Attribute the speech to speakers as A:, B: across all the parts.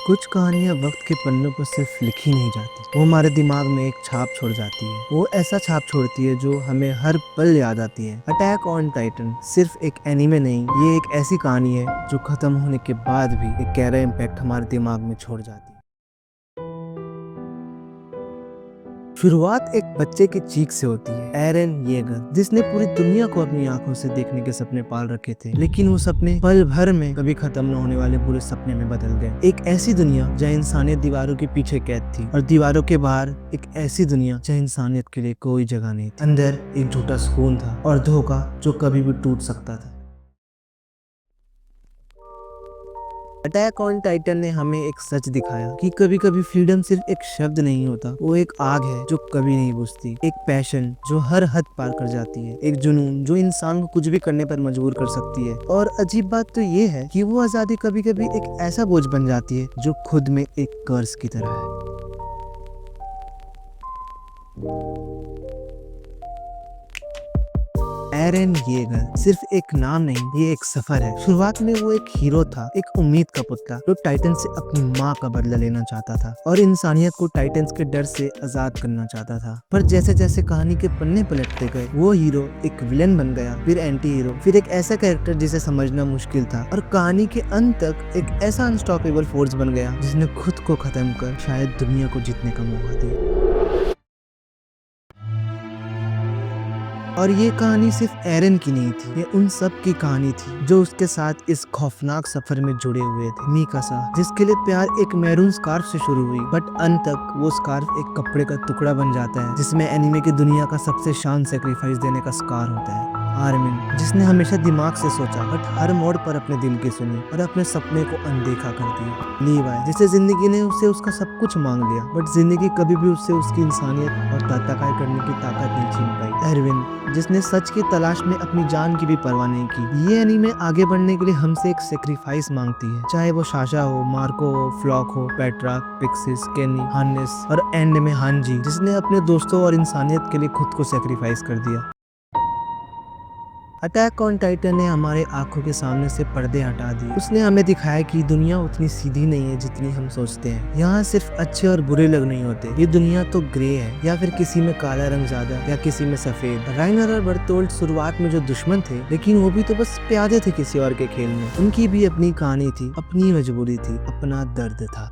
A: कुछ कहानियां वक्त के पन्नों पर सिर्फ लिखी नहीं जाती, वो हमारे दिमाग में एक छाप छोड़ जाती है। वो ऐसा छाप छोड़ती है जो हमें हर पल याद आती है। अटैक ऑन टाइटन सिर्फ एक एनीमे नहीं, ये एक ऐसी कहानी है जो खत्म होने के बाद भी एक गहरा इम्पैक्ट हमारे दिमाग में छोड़ जाती है। शुरुआत एक बच्चे की चीख से होती है। एरन येगर, जिसने पूरी दुनिया को अपनी आंखों से देखने के सपने पाल रखे थे, लेकिन वो सपने पल भर में कभी खत्म न होने वाले बुरे सपने में बदल गए। एक ऐसी दुनिया जहाँ इंसानियत दीवारों के पीछे कैद थी, और दीवारों के बाहर एक ऐसी दुनिया जहाँ इंसानियत के लिए कोई जगह नहीं थी। अंदर एक झूठा सुकून था और धोखा जो कभी भी टूट सकता था। अटैक ऑन टाइटन ने हमें एक सच दिखाया कि कभी कभी फ्रीडम सिर्फ एक शब्द नहीं होता, वो एक आग है जो कभी नहीं बुझती, एक पैशन जो हर हद पार कर जाती है, एक जुनून जो इंसान को कुछ भी करने पर मजबूर कर सकती है। और अजीब बात तो ये है कि वो आजादी कभी कभी एक ऐसा बोझ बन जाती है जो खुद में एक कर्ज की तरह है। एरन येगर सिर्फ एक नाम नहीं, ये एक सफर है। शुरुआत में वो एक हीरो था, एक उम्मीद का पुतला जो टाइटन से अपनी माँ का बदला लेना चाहता था और इंसानियत को टाइटन्स के डर से आजाद करना चाहता था। पर जैसे जैसे कहानी के पन्ने पलटते गए, वो हीरो एक विलेन बन गया, फिर एंटी हीरो, फिर एक ऐसा कैरेक्टर जिसे समझना मुश्किल था, और कहानी के अंत तक एक ऐसा अनस्टॉपेबल फोर्स बन गया जिसने खुद को खत्म कर शायद दुनिया को जीतने का मौका दिया। और ये कहानी सिर्फ एरन की नहीं थी, ये उन सब की कहानी थी जो उसके साथ इस खौफनाक सफर में जुड़े हुए थे। मिकासा, जिसके लिए प्यार एक मैरून स्कार्फ से शुरू हुई, बट अंत तक वो स्कार्फ एक कपड़े का टुकड़ा बन जाता है जिसमें एनीमे की दुनिया का सबसे शान सेक्रीफाइस देने का स्कार होता है। आर्मिन, जिसने हमेशा दिमाग से सोचा बट हर मोड़ पर अपने दिल की सुनी और अपने सपने को अनदेखा कर दिया। लीवाई, जिसे जिंदगी ने उससे उसका सब कुछ मांग लिया, बट जिंदगी कभी भी उससे उसकी इंसानियत और ताताकाई करने की ताकत नहीं छीन पाई। एरविन, जिसने सच की तलाश में अपनी जान की भी परवाह नहीं की। ये एनीमे आगे बढ़ने के लिए हमसे एक सेक्रीफाइस मांगती है, चाहे वो साशा हो, मार्को हो, फ्लॉक हो, पेट्रा, पिक्सिस, केनी, हानिस और एंड में हानजी, जिसने अपने दोस्तों और इंसानियत के लिए खुद को सेक्रीफाइस कर दिया। अटैक ऑन टाइटन ने हमारे आंखों के सामने से पर्दे हटा दिए। उसने हमें दिखाया कि दुनिया उतनी सीधी नहीं है जितनी हम सोचते हैं। यहाँ सिर्फ अच्छे और बुरे लोग नहीं होते, ये दुनिया तो ग्रे है, या फिर किसी में काला रंग ज्यादा या किसी में सफेद। राइनर और बर्टोल्ट शुरुआत में जो दुश्मन थे, लेकिन वो भी तो बस प्यादे थे किसी और के खेल में। उनकी भी अपनी कहानी थी, अपनी मजबूरी थी, अपना दर्द था।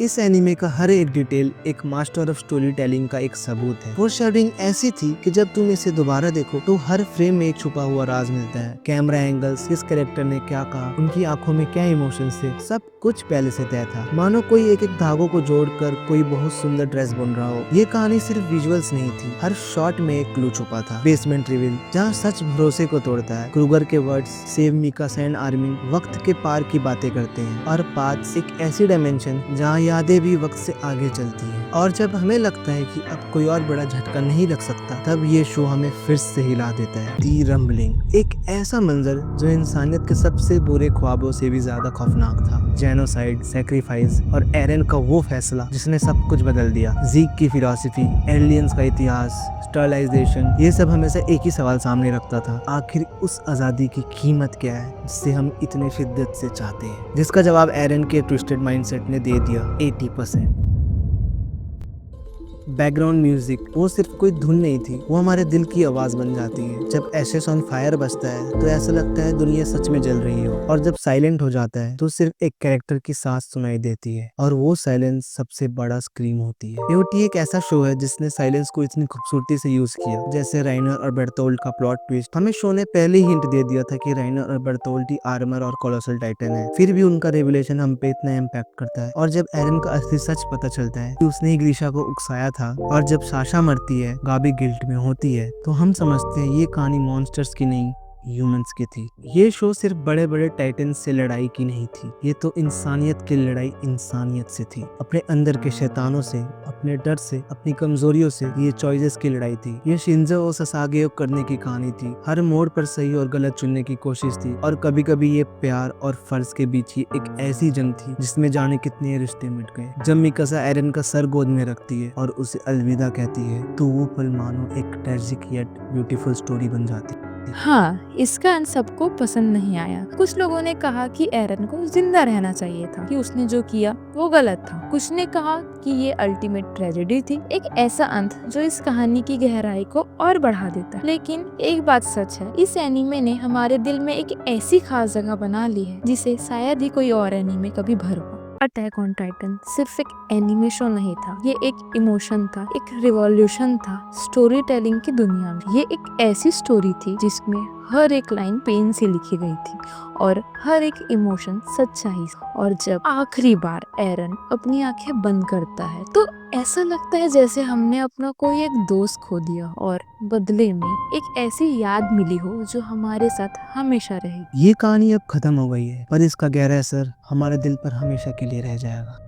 A: इस एनीमे का हर एक डिटेल एक मास्टर ऑफ स्टोरी टेलिंग का एक सबूत है। फोरशैडोइंग ऐसी थी कि जब तुम इसे दोबारा देखो तो हर फ्रेम में एक छुपा हुआ राज मिलता है। कैमरा एंगल्स, किस कैरेक्टर ने क्या कहा, उनकी आंखों में क्या इमोशंस थे, सब कुछ पहले से तय था। मानो कोई एक एक धागों को जोड़कर कोई बहुत सुंदर ड्रेस बन रहा हो। ये कहानी सिर्फ विजुअल्स नहीं थी, हर शॉट में एक क्लू छुपा था। बेसमेंट रिवील, जहाँ सच भरोसे को तोड़ता है। क्रूगर के words, save Mikasa and Armin, वक्त के पार की बातें करते हैं। और पाथ्स, एक ऐसी डायमेंशन जहाँ यादें भी वक्त से आगे चलती हैं। और जब हमें लगता है कि अब कोई और बड़ा झटका नहीं लग सकता, तब ये शो हमें फिर से हिला देता है। दी रंबलिंग, एक ऐसा मंजर जो इंसानियत के सबसे बुरे ख्वाबों से भी ज्यादा खौफनाक था। जेनोसाइड, सैक्रिफाइस और एरन का वो फैसला जिसने सब कुछ बदल दिया। जीक की फिलॉसफी, एलियंस का इतिहास, स्टरलाइजेशन, ये सब हमेशा एक ही सवाल सामने रखता था, आखिर उस आजादी की कीमत क्या है जिससे हम इतने शिद्दत से चाहते हैं, जिसका जवाब एरन के ट्विस्टेड माइंडसेट ने दे दिया, 80%। बैकग्राउंड म्यूजिक, वो सिर्फ कोई धुन नहीं थी, वो हमारे दिल की आवाज बन जाती है। जब एशेस ऑन फायर बजता है तो ऐसा लगता है दुनिया सच में जल रही हो, और जब साइलेंट हो जाता है तो सिर्फ एक कैरेक्टर की सांस सुनाई देती है, और वो साइलेंस सबसे बड़ा स्क्रीम होती है। एओटी एक ऐसा शो है जिसने साइलेंस को इतनी खूबसूरती से यूज किया। जैसे राइनर और बर्टोल्ट का प्लॉट ट्विस्ट, हमें शो ने पहले ही हिंट दे दिया था कि राइनर और बर्टोल्ट ही आर्मर और कोलोसल टाइटन है, फिर भी उनका रेवलेशन हम पे इतना इम्पैक्ट करता है। और जब एरन का असली सच पता चलता है कि उसने ही ग्रीशा को उकसाया था, और जब साशा मरती है, गाबी गिल्ट में होती है, तो हम समझते हैं ये कहानी मॉन्स्टर्स की नहीं, ह्यूमंस की थी। ये शो सिर्फ बड़े बड़े टाइटन्स से लड़ाई की नहीं थी, ये तो इंसानियत की लड़ाई इंसानियत से थी। अपने अंदर के शैतानों से, अपने डर से, अपनी कमजोरियों से, ये चॉइसेस की लड़ाई थी। ये शिंजो और ससागे करने की कहानी थी। हर मोड़ पर सही और गलत चुनने की कोशिश थी, और कभी कभी ये प्यार और फर्ज के बीच ही एक ऐसी जंग थी जिसमें जाने कितने रिश्ते मिट गए। जब मिकासा एरन का सर गोद में रखती है और उसे अलविदा कहती है, तो वो पल मानो एक ट्रेजिक येट ब्यूटीफुल स्टोरी बन जाती है। थी।
B: हाँ, इसका अंत सबको पसंद नहीं आया। कुछ लोगों ने कहा कि एरन को जिंदा रहना चाहिए था, कि उसने जो किया वो गलत था। कुछ ने कहा कि ये अल्टीमेट ट्रेजेडी थी, एक ऐसा अंत जो इस कहानी की गहराई को और बढ़ा देता है। लेकिन एक बात सच है, इस एनीमे ने हमारे दिल में एक ऐसी खास जगह बना ली है जिसे शायद ही कोई और एनीमे कभी भर पाए। अटैक ऑन टाइटन सिर्फ एक एनिमे शो नहीं था, ये एक इमोशन था, एक रिवॉल्यूशन था स्टोरी टेलिंग की दुनिया में। ये एक ऐसी स्टोरी थी जिसमें हर एक लाइन पेन से लिखी गई थी और हर एक इमोशन सच्चाई से। और जब आखिरी बार एरन अपनी आंखें बंद करता है तो ऐसा लगता है जैसे हमने अपना कोई एक दोस्त खो दिया और बदले में एक ऐसी याद मिली हो जो हमारे साथ हमेशा रहेगी।
A: ये कहानी अब खत्म हो गई है, पर इसका गहरा असर हमारे दिल पर हमेशा के लिए रह जाएगा।